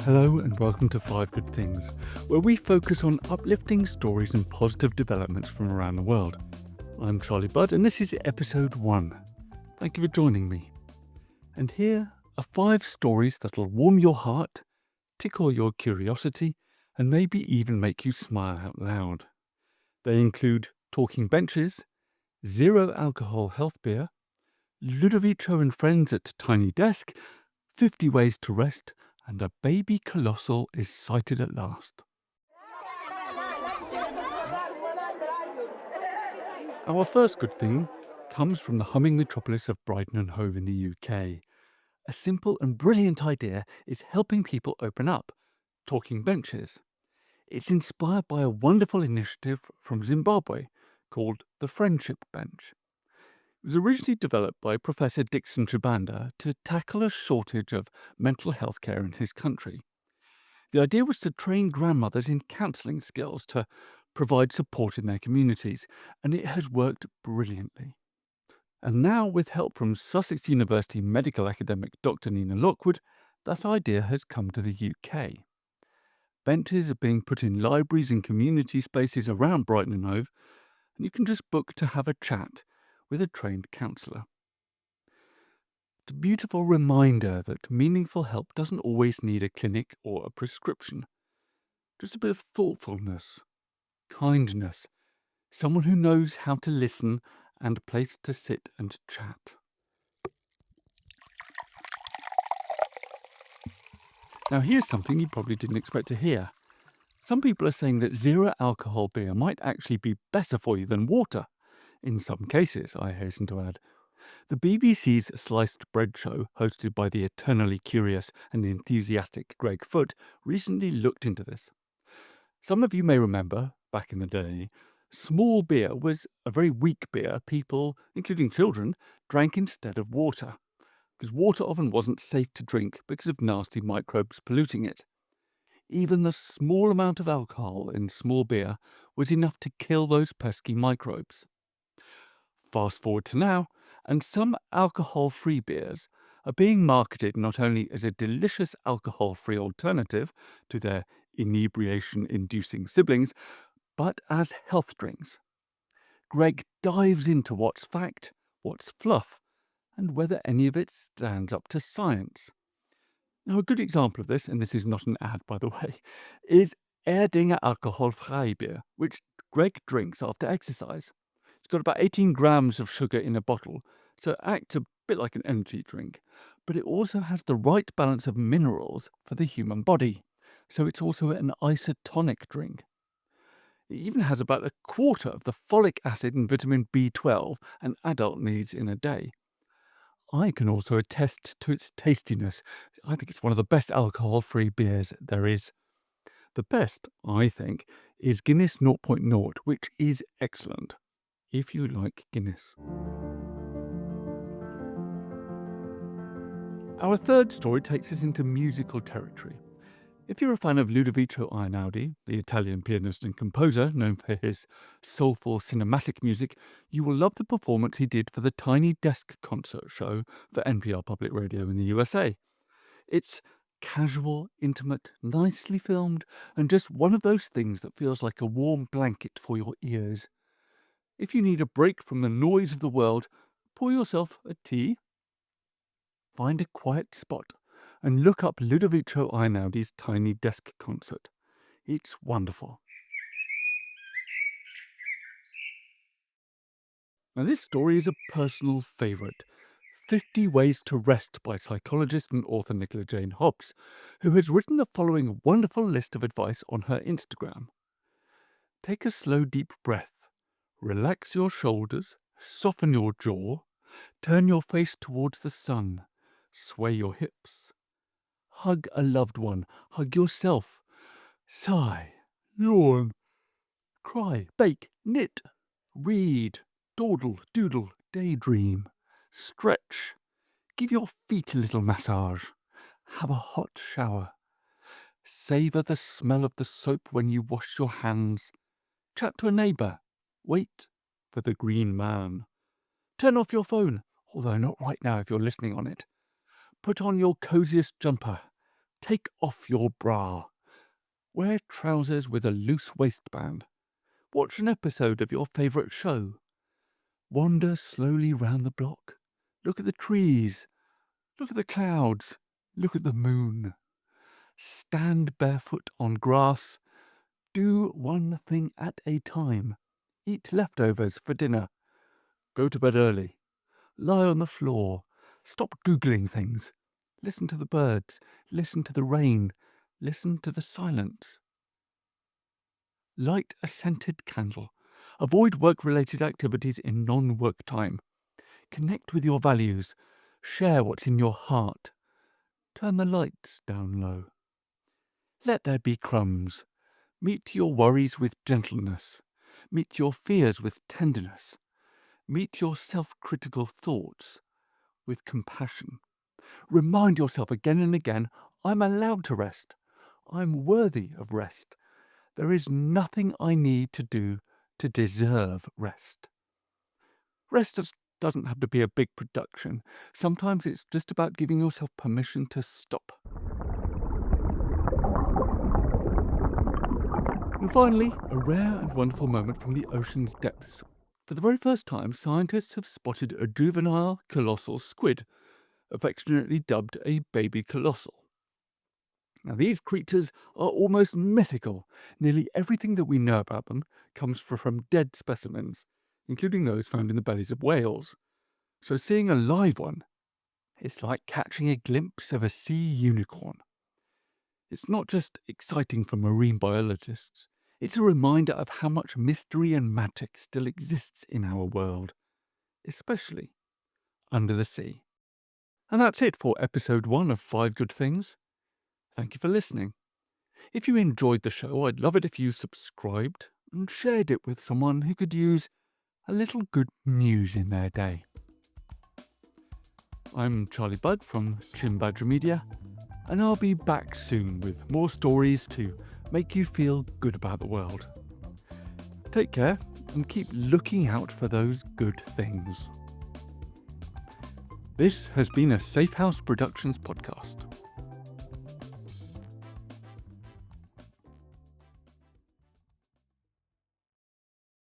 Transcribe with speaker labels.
Speaker 1: Hello and welcome to 5 Good Things, where we focus on uplifting stories and positive developments from around the world. I'm Charlie Budd and this is episode 1. Thank you for joining me. And here are 5 stories that'll warm your heart, tickle your curiosity, and maybe even make you smile out loud. They include talking benches, zero alcohol health beer, Ludovico and friends at tiny desk, 50 ways to rest, and a baby colossal is sighted at last. Our first good thing comes from the humming metropolis of Brighton and Hove in the UK. A simple and brilliant idea is helping people open up, talking benches. It's inspired by a wonderful initiative from Zimbabwe called the Friendship Bench. It was originally developed by Professor Dixon Chibanda to tackle a shortage of mental health care in his country. The idea was to train grandmothers in counselling skills to provide support in their communities, and it has worked brilliantly. And now, with help from Sussex University medical academic Dr. Nina Lockwood, that idea has come to the UK. Benches are being put in libraries and community spaces around Brighton and Hove, and you can just book to have a chat with a trained counsellor. It's a beautiful reminder that meaningful help doesn't always need a clinic or a prescription. Just a bit of thoughtfulness, kindness, someone who knows how to listen and a place to sit and chat. Now here's something you probably didn't expect to hear. Some people are saying that zero alcohol beer might actually be better for you than water. In some cases, I hasten to add. The BBC's Sliced Bread show, hosted by the eternally curious and enthusiastic Greg Foote, recently looked into this. Some of you may remember, back in the day, small beer was a very weak beer people, including children, drank instead of water, because water often wasn't safe to drink because of nasty microbes polluting it. Even the small amount of alcohol in small beer was enough to kill those pesky microbes. Fast forward to now, and some alcohol-free beers are being marketed not only as a delicious alcohol-free alternative to their inebriation-inducing siblings, but as health drinks. Greg dives into what's fact, what's fluff, and whether any of it stands up to science. Now, a good example of this, and this is not an ad by the way, is Erdinger alcohol-free beer, which Greg drinks after exercise. It's got about 18 grams of sugar in a bottle, so it acts a bit like an energy drink, but it also has the right balance of minerals for the human body, so it's also an isotonic drink. It even has about a quarter of the folic acid and vitamin B12 an adult needs in a day. I can also attest to its tastiness. I think it's one of the best alcohol-free beers there is. The best, I think, is Guinness 0.0, which is excellent, if you like Guinness. Our third story takes us into musical territory. If you're a fan of Ludovico Einaudi, the Italian pianist and composer known for his soulful cinematic music, you will love the performance he did for the Tiny Desk concert show for NPR Public Radio in the USA. It's casual, intimate, nicely filmed, and just one of those things that feels like a warm blanket for your ears. If you need a break from the noise of the world, pour yourself a tea, find a quiet spot, and look up Ludovico Einaudi's Tiny Desk concert. It's wonderful. Now this story is a personal favourite. 50 Ways to Rest by psychologist and author Nicola Jane Hobbs, who has written the following wonderful list of advice on her Instagram. Take a slow deep breath. Relax your shoulders, soften your jaw, turn your face towards the sun, sway your hips. Hug a loved one, hug yourself. Sigh, yawn, cry, bake, knit, read, dawdle, doodle, daydream, stretch. Give your feet a little massage. Have a hot shower. Savour the smell of the soap when you wash your hands. Chat to a neighbour. Wait for the green man. Turn off your phone, although not right now if you're listening on it. Put on your cosiest jumper. Take off your bra. Wear trousers with a loose waistband. Watch an episode of your favourite show. Wander slowly round the block. Look at the trees. Look at the clouds. Look at the moon. Stand barefoot on grass. Do one thing at a time. Eat leftovers for dinner. Go to bed early. Lie on the floor. Stop Googling things. Listen to the birds. Listen to the rain. Listen to the silence. Light a scented candle. Avoid work-related activities in non-work time. Connect with your values. Share what's in your heart. Turn the lights down low. Let there be crumbs. Meet your worries with gentleness. Meet your fears with tenderness. Meet your self-critical thoughts with compassion. Remind yourself again and again, I'm allowed to rest. I'm worthy of rest. There is nothing I need to do to deserve rest. Rest doesn't have to be a big production. Sometimes it's just about giving yourself permission to stop. And finally, a rare and wonderful moment from the ocean's depths. For the very first time, scientists have spotted a juvenile colossal squid, affectionately dubbed a baby colossal. Now, these creatures are almost mythical. Nearly everything that we know about them comes from dead specimens, including those found in the bellies of whales. So seeing a live one, it's like catching a glimpse of a sea unicorn. It's not just exciting for marine biologists, it's a reminder of how much mystery and magic still exists in our world, especially under the sea. And that's it for episode 1 of 5 Good Things. Thank you for listening. If you enjoyed the show, I'd love it if you subscribed and shared it with someone who could use a little good news in their day. I'm Charlie Budd from Chim Badger Media, and I'll be back soon with more stories to make you feel good about the world. Take care and keep looking out for those good things. This has been a SafeHouse Productions podcast.